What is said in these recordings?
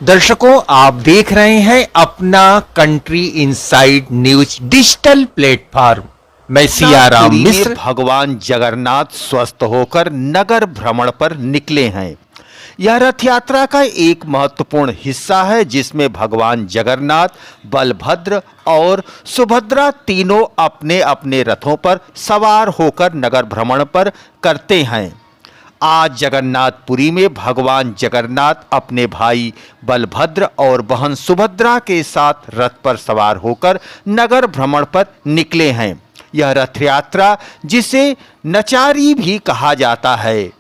दर्शकों, आप देख रहे हैं अपना country inside news digital platform. मैं सियाराम पुरी मिश्र। में भगवान जगन्नाथ स्वस्थ होकर नगर भ्रमण पर निकले हैं। यह रथ यात्रा का एक महत्वपूर्ण हिस्सा है जिसमें भगवान जगन्नाथ, बलभद्र और सुभद्रा तीनों अपने अपने रथों पर सवार होकर नगर भ्रमण पर करते हैं। आज जगन्नाथपुरी में भगवान जगन्नाथ अपने भाई बलभद्र और बहन सुभद्रा के साथ रथ पर सवार होकर नगर भ्रमण पर निकले हैं। यह रथ यात्रा जिसे नचारी भी कहा जाता है,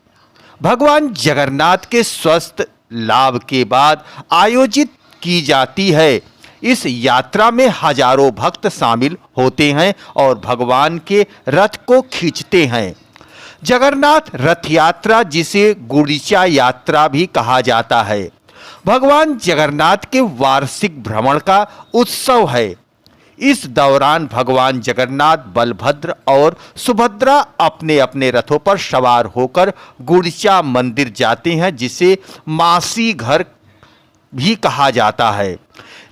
भगवान जगन्नाथ के स्वस्थ लाभ के बाद आयोजित की जाती है। इस यात्रा में हजारों भक्त शामिल होते हैं और भगवान के रथ को खींचते हैं। जगन्नाथ रथ यात्रा जिसे गुड़ीचा यात्रा भी कहा जाता है, भगवान जगन्नाथ के वार्षिक भ्रमण का उत्सव है। इस दौरान भगवान जगन्नाथ, बलभद्र और सुभद्रा अपने अपने रथों पर सवार होकर गुड़ीचा मंदिर जाते हैं, जिसे मासी घर भी कहा जाता है।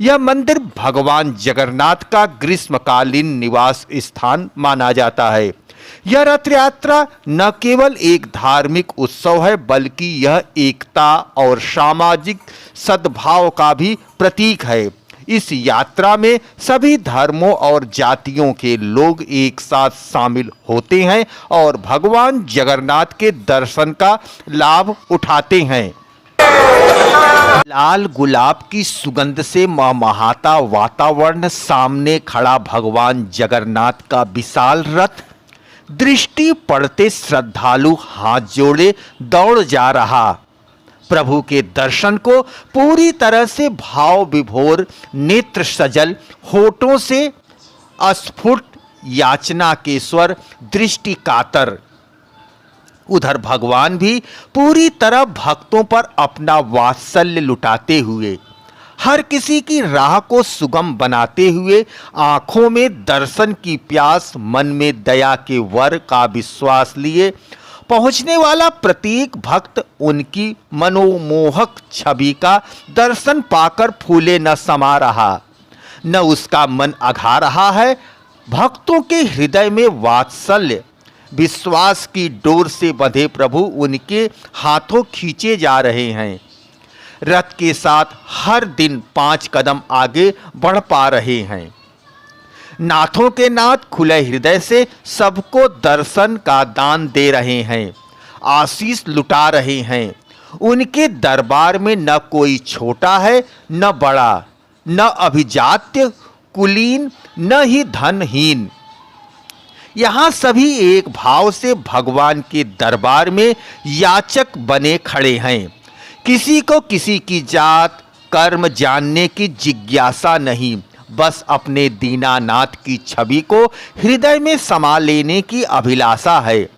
यह मंदिर भगवान जगन्नाथ का ग्रीष्मकालीन निवास स्थान माना जाता है। यह रथ यात्रा न केवल एक धार्मिक उत्सव है, बल्कि यह एकता और सामाजिक सद्भाव का भी प्रतीक है। इस यात्रा में सभी धर्मों और जातियों के लोग एक साथ शामिल होते हैं और भगवान जगन्नाथ के दर्शन का लाभ उठाते हैं। लाल गुलाब की सुगंध से महमहाता वातावरण, सामने खड़ा भगवान जगन्नाथ का विशाल रथ, दृष्टि पड़ते श्रद्धालु हाथ जोड़े दौड़ जा रहा। प्रभु के दर्शन को पूरी तरह से भाव विभोर नेत्र सजल होठों से अस्फुट याचना के स्वर, दृष्टि कातर। उधर भगवान भी पूरी तरह भक्तों पर अपना वात्सल्य लुटाते हुए, हर किसी की राह को सुगम बनाते हुए, आंखों में दर्शन की प्यास, मन में दया के वर का विश्वास लिए पहुंचने वाला प्रत्येक भक्त उनकी मनोमोहक छवि का दर्शन पाकर फूले न समा रहा, न उसका मन अघा रहा है। भक्तों के हृदय में वात्सल्य, विश्वास की डोर से बंधे प्रभु उनके हाथों खींचे जा रहे हैं। रथ के साथ हर दिन 5 कदम आगे बढ़ पा रहे हैं। नाथों के नाथ खुले हृदय से सबको दर्शन का दान दे रहे हैं, आशीष लुटा रहे हैं। उनके दरबार में न कोई छोटा है न बड़ा, न अभिजात्य कुलीन, न ही धनहीन। यहाँ सभी एक भाव से भगवान के दरबार में याचक बने खड़े हैं। किसी को किसी की जात कर्म जानने की जिज्ञासा नहीं, बस अपने दीनानाथ की छवि को हृदय में समा लेने की अभिलाषा है।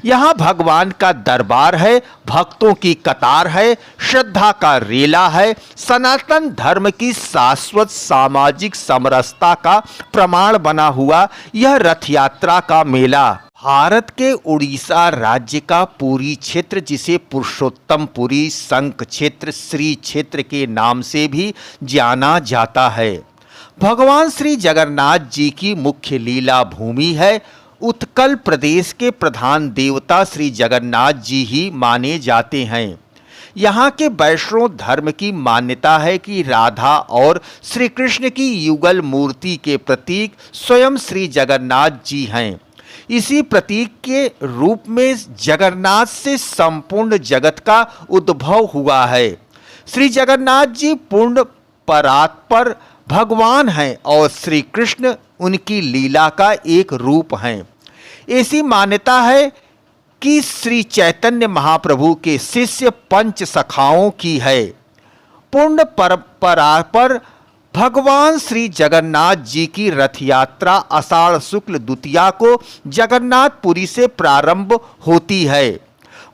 यहाँ भगवान का दरबार है, भक्तों की कतार है, श्रद्धा का रेला है, सनातन धर्म की शाश्वत सामाजिक समरसता का प्रमाण बना हुआ यह रथ यात्रा का मेला भारत के उड़ीसा राज्य का पुरी क्षेत्र, जिसे पुरुषोत्तमपुरी, शंख क्षेत्र, श्री क्षेत्र के नाम से भी जाना जाता है, भगवान श्री जगन्नाथ जी की मुख्य लीला भूमि है। उत्कल प्रदेश के प्रधान देवता श्री जगन्नाथ जी ही माने जाते हैं। यहाँ के वैष्णव धर्म की मान्यता है कि राधा और श्री कृष्ण की युगल मूर्ति के प्रतीक स्वयं श्री जगन्नाथ जी हैं। इसी प्रतीक के रूप में जगन्नाथ से संपूर्ण जगत का उद्भव हुआ है। श्री जगन्नाथ जी पूर्ण परात्पर भगवान हैं और श्री कृष्ण उनकी लीला का एक रूप हैं। ऐसी मान्यता है कि श्री चैतन्य महाप्रभु के शिष्य पंच सखाओं की है। पूर्ण परंपरा पर भगवान श्री जगन्नाथ जी की रथ यात्रा आषाढ़ शुक्ल द्वितीया को जगन्नाथपुरी से प्रारंभ होती है।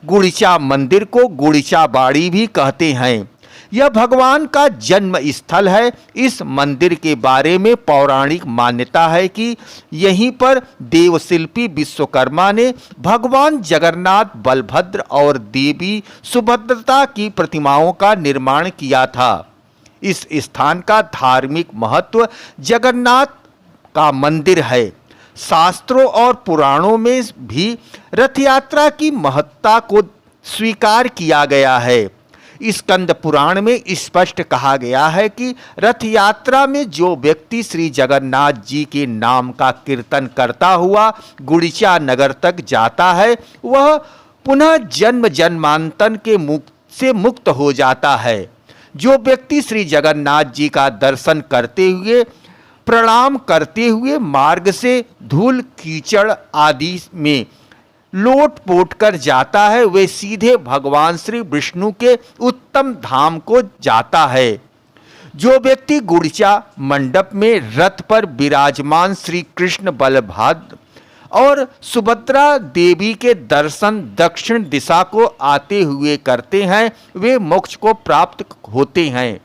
गुड़ीचा मंदिर को गुड़ीचा बाड़ी भी कहते हैं। यह भगवान का जन्म स्थल है। इस मंदिर के बारे में पौराणिक मान्यता है कि यहीं पर देवशिल्पी विश्वकर्मा ने भगवान जगन्नाथ, बलभद्र और देवी सुभद्रता की प्रतिमाओं का निर्माण किया था। इस स्थान का धार्मिक महत्व जगन्नाथ का मंदिर है। शास्त्रों और पुराणों में भी रथ यात्रा की महत्ता को स्वीकार किया गया है। स्कंद पुराण में स्पष्ट कहा गया है कि रथ यात्रा में जो व्यक्ति श्री जगन्नाथ जी के नाम का कीर्तन करता हुआ गुड़िचा नगर तक जाता है वह पुनः जन्म जन्मांतर के से मुक्त हो जाता है। जो व्यक्ति श्री जगन्नाथ जी का दर्शन करते हुए प्रणाम करते हुए मार्ग से धूल कीचड़ आदि में लोट पोट कर जाता है वे सीधे भगवान श्री विष्णु के उत्तम धाम को जाता है। जो व्यक्ति गुड़िचा मंडप में रथ पर विराजमान श्री कृष्ण बलभद्र और सुभद्रा देवी के दर्शन दक्षिण दिशा को आते हुए करते हैं वे मोक्ष को प्राप्त होते हैं।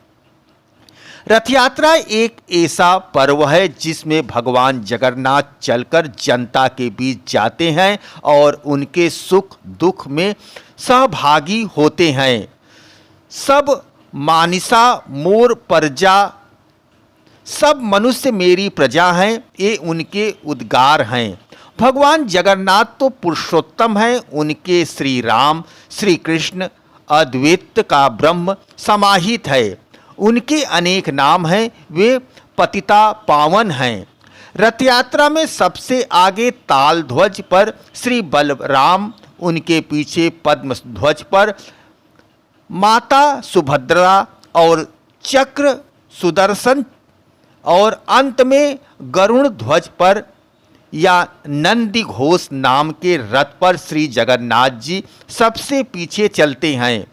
रथ यात्रा एक ऐसा पर्व है जिसमें भगवान जगन्नाथ चलकर जनता के बीच जाते हैं और उनके सुख दुख में सहभागी होते हैं। सब मानिसा मोर प्रजा, सब मनुष्य मेरी प्रजा हैं, ये उनके उद्गार हैं। भगवान जगन्नाथ तो पुरुषोत्तम हैं, उनके श्री राम श्री कृष्ण अद्वैत का ब्रह्म समाहित है। उनके अनेक नाम हैं, वे पतिता पावन हैं। रथ यात्रा में सबसे आगे ताल ध्वज पर श्री बलराम, उनके पीछे पद्म ध्वज पर माता सुभद्रा और चक्र सुदर्शन और अंत में गरुड़ ध्वज पर या नंदी घोष नाम के रथ पर श्री जगन्नाथ जी सबसे पीछे चलते हैं।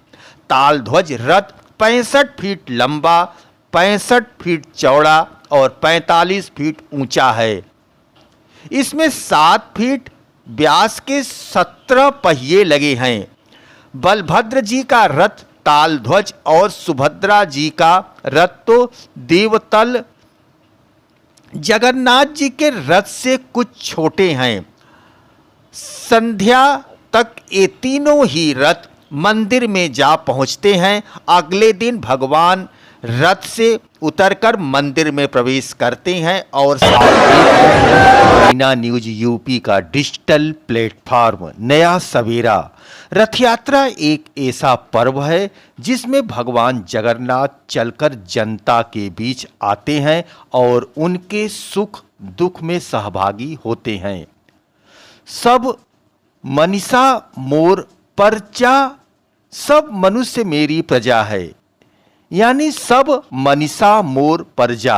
ताल ध्वज रथ 65 फीट लंबा, 65 फीट चौड़ा और 45 फीट ऊंचा है। इसमें 7 फीट व्यास के 17 पहिए लगे हैं। बलभद्र जी का रथ ताल ध्वज और सुभद्रा जी का रथ तो देवतल जगन्नाथ जी के रथ से कुछ छोटे हैं। संध्या तक ये तीनों ही रथ मंदिर में जा पहुंचते हैं। अगले दिन भगवान रथ से उतरकर मंदिर में प्रवेश करते हैं और मीना न्यूज यूपी का डिजिटल प्लेटफॉर्म नया सवेरा। रथ यात्रा एक ऐसा पर्व है जिसमें भगवान जगन्नाथ चलकर जनता के बीच आते हैं और उनके सुख दुख में सहभागी होते हैं। सब मनीषा मोर प्रजा, सब मनुष्य मेरी प्रजा है, यानी सब मनीषा मोर प्रजा,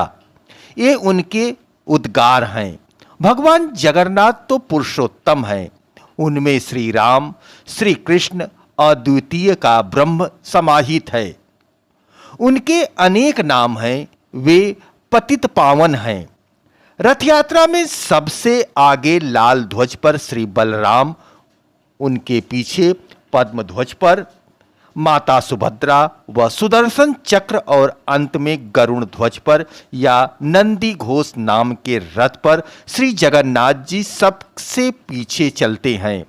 ये उनके उद्गार हैं। भगवान जगन्नाथ तो पुरुषोत्तम हैं, उनमें श्री राम श्री कृष्ण अद्वितीय का ब्रह्म समाहित है। उनके अनेक नाम हैं, वे पतित पावन हैं। रथ यात्रा में सबसे आगे लाल ध्वज पर श्री बलराम, उनके पीछे पद्म ध्वज पर माता सुभद्रा व सुदर्शन चक्र और अंत में गरुड़ ध्वज पर या नंदी घोष नाम के रथ पर श्री जगन्नाथ जी सबसे पीछे चलते हैं।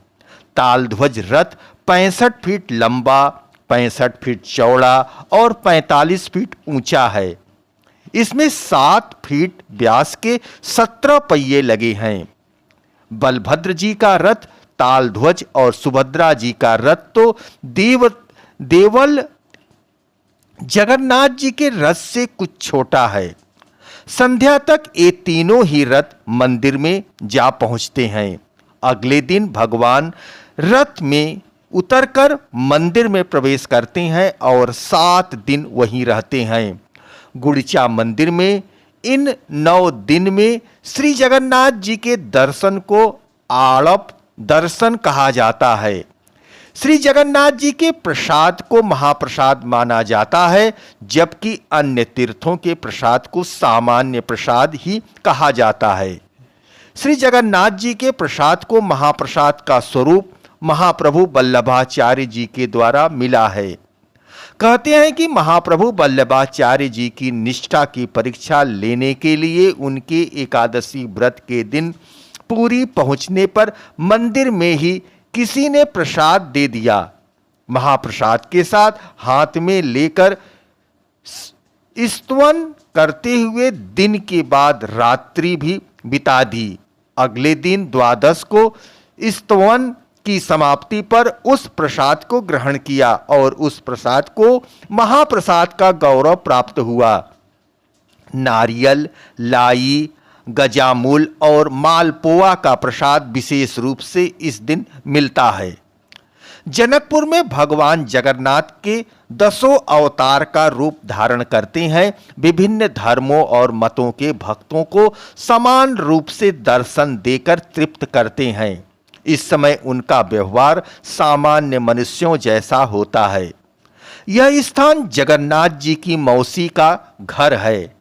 ताल ध्वज रथ 65 फीट लंबा, 65 फीट चौड़ा और 45 फीट ऊंचा है। इसमें 7 फीट व्यास के 17 पहिए लगे हैं। बलभद्र जी का रथ ताल ध्वज और सुभद्रा जी का रथ तो देवल जगन्नाथ जी के रथ से कुछ छोटा है। संध्या तक ये तीनों ही रथ मंदिर में जा पहुंचते हैं। अगले दिन भगवान रथ में उतरकर मंदिर में प्रवेश करते हैं और 7 दिन वहीं रहते हैं। गुड़िचा मंदिर में इन 9 दिन में श्री जगन्नाथ जी के दर्शन को आड़प दर्शन कहा जाता है। श्री जगन्नाथ जी के प्रसाद को महाप्रसाद माना जाता है, जबकि अन्य तीर्थों के प्रसाद को सामान्य प्रसाद ही कहा जाता है। श्री जगन्नाथ जी के प्रसाद को महाप्रसाद का स्वरूप महाप्रभु वल्लभाचार्य जी के द्वारा मिला है। कहते हैं कि महाप्रभु वल्लभाचार्य जी की निष्ठा की परीक्षा लेने के लिए उनके एकादशी व्रत के दिन पूरी पहुंचने पर मंदिर में ही किसी ने प्रसाद दे दिया। महाप्रसाद के साथ हाथ में लेकर स्तवन करते हुए दिन के बाद रात्रि भी बिता दी। अगले दिन द्वादश को स्तवन की समाप्ति पर उस प्रसाद को ग्रहण किया और उस प्रसाद को महाप्रसाद का गौरव प्राप्त हुआ। नारियल, लाई, गजामुल और मालपुआ का प्रसाद विशेष रूप से इस दिन मिलता है। जनकपुर में भगवान जगन्नाथ के 10 अवतार का रूप धारण करते हैं। विभिन्न धर्मों और मतों के भक्तों को समान रूप से दर्शन देकर तृप्त करते हैं। इस समय उनका व्यवहार सामान्य मनुष्यों जैसा होता है। यह स्थान जगन्नाथ जी की मौसी का घर है।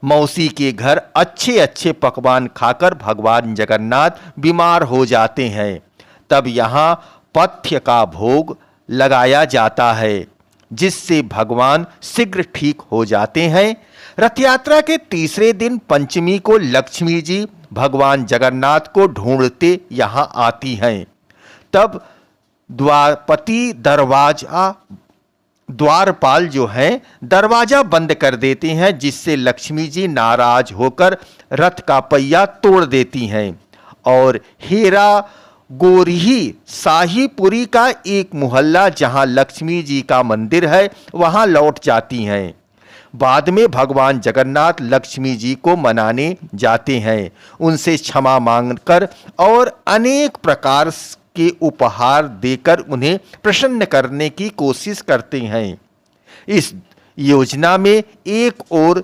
मौसी के घर अच्छे अच्छे पकवान खाकर भगवान जगन्नाथ बीमार हो जाते हैं। तब यहाँ पथ्य का भोग लगाया जाता है, जिससे भगवान शीघ्र ठीक हो जाते हैं। रथ यात्रा के तीसरे दिन पंचमी को लक्ष्मी जी भगवान जगन्नाथ को ढूंढते यहाँ आती हैं। तब द्वारपति द्वारपाल जो हैं दरवाजा बंद कर देते हैं, जिससे लक्ष्मी जी नाराज होकर रथ का पहिया तोड़ देती हैं और हेरा गोरही शाहीपुरी का एक मोहल्ला जहां लक्ष्मी जी का मंदिर है वहां लौट जाती हैं। बाद में भगवान जगन्नाथ लक्ष्मी जी को मनाने जाते हैं, उनसे क्षमा मांगकर और अनेक प्रकार के उपहार देकर उन्हें प्रसन्न करने की कोशिश करते हैं। इस योजना में एक ओर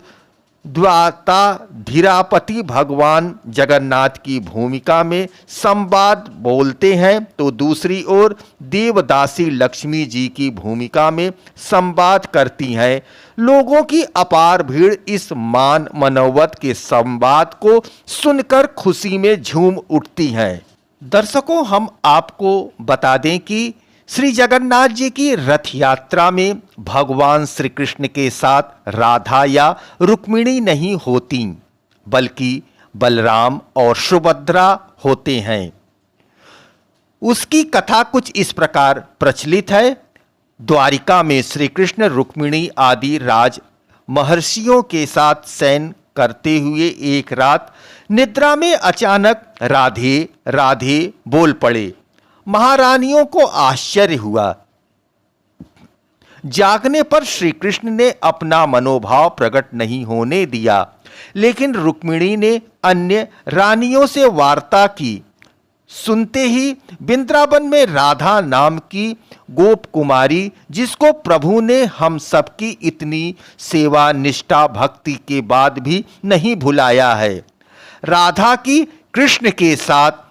द्वाताधीरापति भगवान जगन्नाथ की भूमिका में संवाद बोलते हैं, तो दूसरी ओर देवदासी लक्ष्मी जी की भूमिका में संवाद करती हैं। लोगों की अपार भीड़ इस मान मनोवत के संवाद को सुनकर खुशी में झूम उठती हैं। दर्शकों, हम आपको बता दें कि श्री जगन्नाथ जी की रथ यात्रा में भगवान श्री कृष्ण के साथ राधा या रुक्मिणी नहीं होती, बल्कि बलराम और सुभद्रा होते हैं। उसकी कथा कुछ इस प्रकार प्रचलित है। द्वारिका में श्री कृष्ण रुक्मिणी आदि राज महर्षियों के साथ शयन करते हुए एक रात निद्रा में अचानक राधे राधे बोल पड़े। महारानियों को आश्चर्य हुआ। जागने पर श्री कृष्ण ने अपना मनोभाव प्रकट नहीं होने दिया, लेकिन रुक्मिणी ने अन्य रानियों से वार्ता की। सुनते ही वृंदावन में राधा नाम की गोप कुमारी, जिसको प्रभु ने हम सबकी इतनी सेवा निष्ठा भक्ति के बाद भी नहीं भुलाया है, राधा की कृष्ण के साथ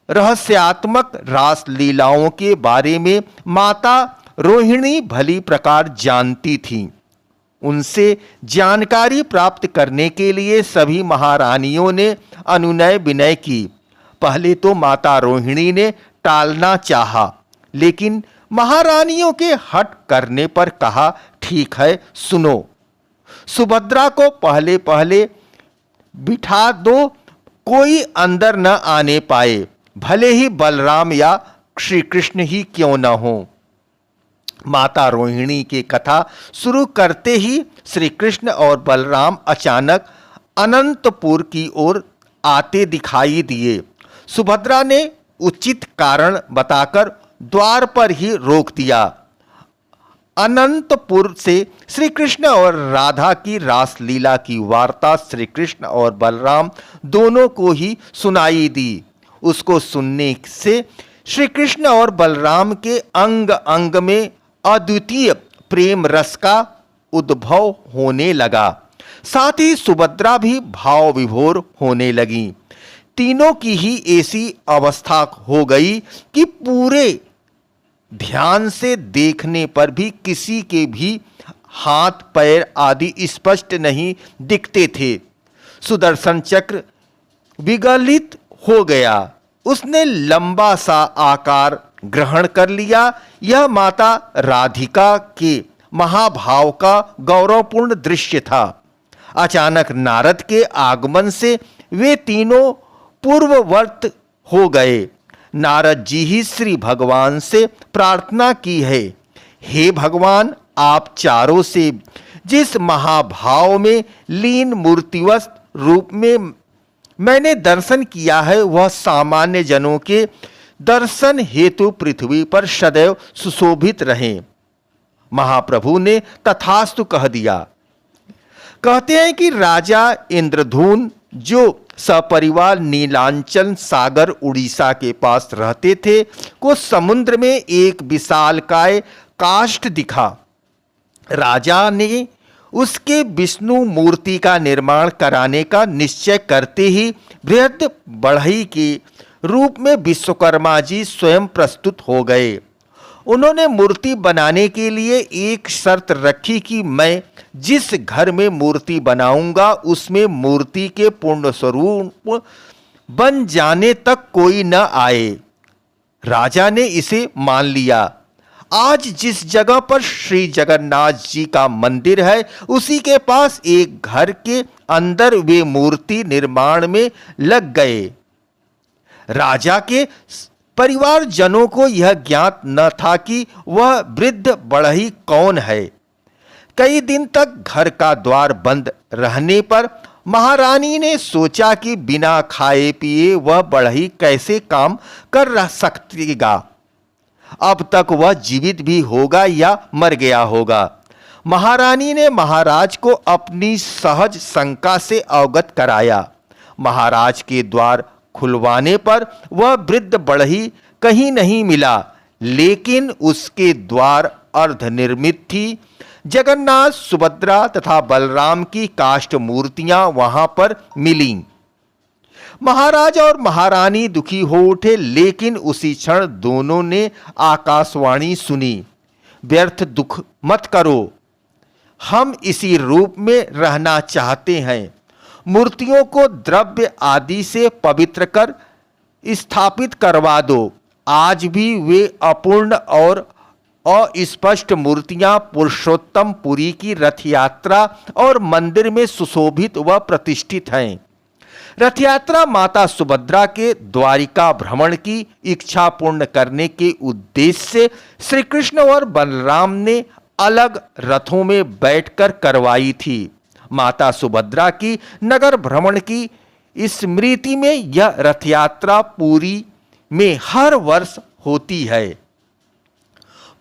रहस्यात्मक रास लीलाओं के बारे में माता रोहिणी भली प्रकार जानती थी। उनसे जानकारी प्राप्त करने के लिए सभी महारानियों ने अनुनय विनय की। पहले तो माता रोहिणी ने टालना चाहा, लेकिन महारानियों के हट करने पर कहा, ठीक है, सुनो, सुभद्रा को पहले पहले बिठा दो, कोई अंदर न आने पाए, भले ही बलराम या श्री कृष्ण ही क्यों न हो। माता रोहिणी की कथा शुरू करते ही श्री कृष्ण और बलराम अचानक अनंतपुर की ओर आते दिखाई दिए। सुभद्रा ने उचित कारण बताकर द्वार पर ही रोक दिया। अनंतपुर से श्री कृष्ण और राधा की रासलीला की वार्ता श्री कृष्ण और बलराम दोनों को ही सुनाई दी। उसको सुनने से श्री कृष्ण और बलराम के अंग अंग में अद्वितीय प्रेम रस का उद्भव होने लगा। साथ ही सुभद्रा भी भाव विभोर होने लगी। तीनों की ही ऐसी अवस्था हो गई कि पूरे ध्यान से देखने पर भी किसी के भी हाथ पैर आदि स्पष्ट नहीं दिखते थे। सुदर्शन चक्र विगलित हो गया, उसने लंबा सा आकार ग्रहण कर लिया। यह माता राधिका के महाभाव का गौरवपूर्ण दृश्य था। अचानक नारद के आगमन से वे तीनों पूर्ववर्त हो गए। नारद जी ही श्री भगवान से प्रार्थना की है, हे भगवान, आप चारों से जिस महाभाव में लीन मूर्तिवत रूप में मैंने दर्शन किया है, वह सामान्य जनों के दर्शन हेतु पृथ्वी पर सदैव सुशोभित रहे। महाप्रभु ने तथास्तु कह दिया। कहते हैं कि राजा इंद्रधून जो सपरिवार नीलांचल सागर उड़ीसा के पास रहते थे, को समुद्र में एक विशालकाय काष्ठ दिखा। राजा ने उसके विष्णु मूर्ति का निर्माण कराने का निश्चय करते ही बृहद बढ़ई के रूप में विश्वकर्मा जी स्वयं प्रस्तुत हो गए। उन्होंने मूर्ति बनाने के लिए एक शर्त रखी कि मैं जिस घर में मूर्ति बनाऊंगा उसमें मूर्ति के पूर्ण स्वरूप बन जाने तक कोई न आए। राजा ने इसे मान लिया। आज जिस जगह पर श्री जगन्नाथ जी का मंदिर है, उसी के पास एक घर के अंदर वे मूर्ति निर्माण में लग गए। राजा के परिवार जनों को यह ज्ञात न था कि वह वृद्ध बढ़ई कौन है। कई दिन तक घर का द्वार बंद रहने पर महारानी ने सोचा कि बिना खाए पिए वह बढ़ई कैसे काम कर सकेगा। अब तक वह जीवित भी होगा या मर गया होगा। महारानी ने महाराज को अपनी सहज शंका से अवगत कराया। महाराज के द्वार खुलवाने पर वह वृद्ध बढ़ई कहीं नहीं मिला, लेकिन उसके द्वार अर्धनिर्मित थी। जगन्नाथ, सुभद्रा तथा बलराम की काष्ठ मूर्तियां वहां पर मिली। महाराज और महारानी दुखी हो उठे, लेकिन उसी क्षण दोनों ने आकाशवाणी सुनी, व्यर्थ दुख मत करो, हम इसी रूप में रहना चाहते हैं। मूर्तियों को द्रव्य आदि से पवित्र कर स्थापित करवा दो। आज भी वे अपूर्ण और अस्पष्ट मूर्तियां पुरुषोत्तम पुरी की रथ यात्रा और मंदिर में सुशोभित व प्रतिष्ठित हैं। रथ यात्रा माता सुभद्रा के द्वारिका भ्रमण की इच्छा पूर्ण करने के उद्देश्य से श्री कृष्ण और बलराम ने अलग रथों में बैठकर करवाई थी। माता सुभद्रा की नगर भ्रमण की स्मृति में यह रथ यात्रा पुरी में हर वर्ष होती है।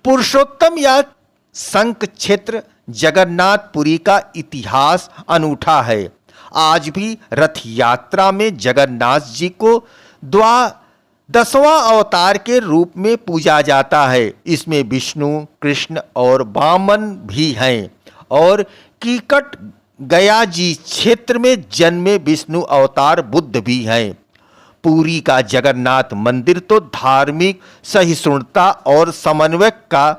पुरुषोत्तम या शंख क्षेत्र जगन्नाथपुरी का इतिहास अनूठा है। आज भी रथ यात्रा में जगन्नाथ जी को 10वां अवतार के रूप में पूजा जाता है। इसमें विष्णु, कृष्ण और वामन भी हैं और कीकट गया जी क्षेत्र में जन्मे विष्णु अवतार बुद्ध भी हैं। पुरी का जगन्नाथ मंदिर तो धार्मिक सहिष्णुता और समन्वय का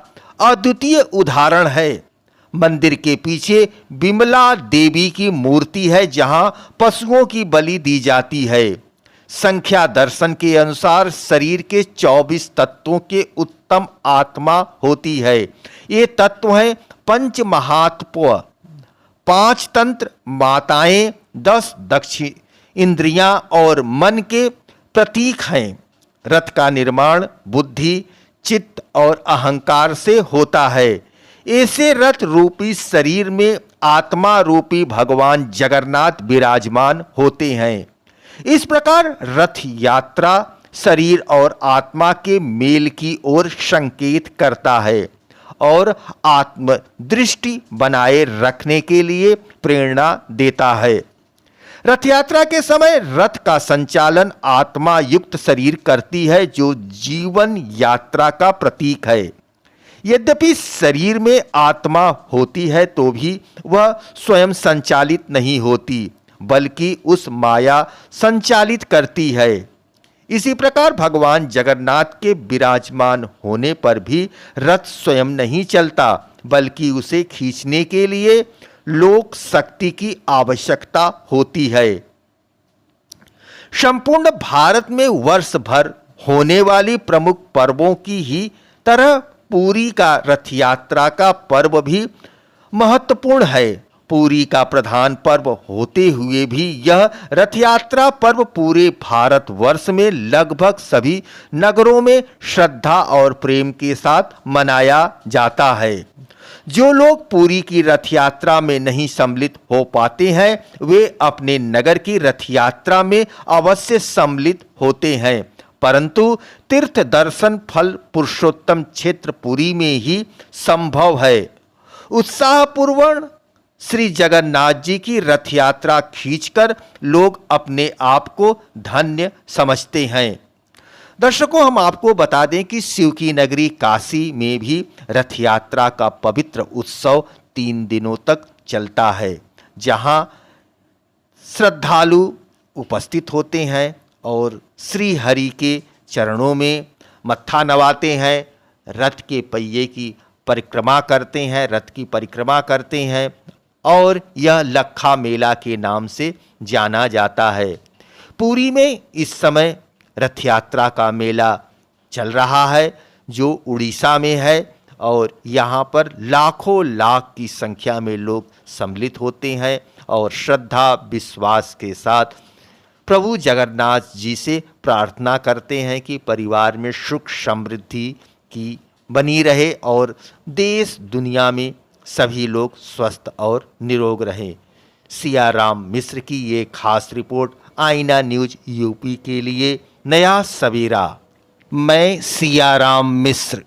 अद्वितीय उदाहरण है। मंदिर के पीछे विमला देवी की मूर्ति है, जहां पशुओं की बलि दी जाती है। संख्या दर्शन के अनुसार शरीर के 24 तत्वों के उत्तम आत्मा होती है। ये तत्व हैं पंच महात्व, 5 तंत्र माताएं, 10 दक्षिण इंद्रियां और मन के प्रतीक हैं। रथ का निर्माण बुद्धि, चित्त और अहंकार से होता है। ऐसे रथ रूपी शरीर में आत्मा रूपी भगवान जगन्नाथ विराजमान होते हैं। इस प्रकार रथ यात्रा शरीर और आत्मा के मेल की ओर संकेत करता है और आत्म दृष्टि बनाए रखने के लिए प्रेरणा देता है। रथ यात्रा के समय रथ का संचालन आत्मा युक्त शरीर करती है, जो जीवन यात्रा का प्रतीक है। यद्यपि शरीर में आत्मा होती है तो भी वह स्वयं संचालित नहीं होती, बल्कि उस माया संचालित करती है। इसी प्रकार भगवान जगन्नाथ के विराजमान होने पर भी रथ स्वयं नहीं चलता, बल्कि उसे खींचने के लिए लोक शक्ति की आवश्यकता होती है। संपूर्ण भारत में वर्ष भर होने वाली प्रमुख पर्वों की ही तरह पुरी का रथ यात्रा का पर्व भी महत्वपूर्ण है। पुरी का प्रधान पर्व होते हुए भी यह रथ यात्रा पर्व पूरे भारतवर्ष में लगभग सभी नगरों में श्रद्धा और प्रेम के साथ मनाया जाता है। जो लोग पुरी की रथ यात्रा में नहीं सम्मिलित हो पाते हैं, वे अपने नगर की रथ यात्रा में अवश्य सम्मिलित होते हैं, परंतु तीर्थ दर्शन फल पुरुषोत्तम क्षेत्र पुरी में ही संभव है। उत्साहपूर्वक श्री जगन्नाथ जी की रथ यात्रा खींचकर लोग अपने आप को धन्य समझते हैं। दर्शकों, हम आपको बता दें कि शिव की नगरी काशी में भी रथ यात्रा का पवित्र उत्सव 3 दिनों तक चलता है, जहां श्रद्धालु उपस्थित होते हैं और श्री हरि के चरणों में मत्था नवाते हैं, रथ के पहिए की परिक्रमा करते हैं, रथ की परिक्रमा करते हैं और यह लखा मेला के नाम से जाना जाता है। पुरी में इस समय रथ यात्रा का मेला चल रहा है, जो उड़ीसा में है, और यहाँ पर लाखों लाख की संख्या में लोग सम्मिलित होते हैं और श्रद्धा विश्वास के साथ प्रभु जगन्नाथ जी से प्रार्थना करते हैं कि परिवार में सुख समृद्धि की बनी रहे और देश दुनिया में सभी लोग स्वस्थ और निरोग रहें। सियाराम मिश्र की ये खास रिपोर्ट आईना न्यूज यूपी के लिए नया सवेरा। मैं सियाराम मिश्र।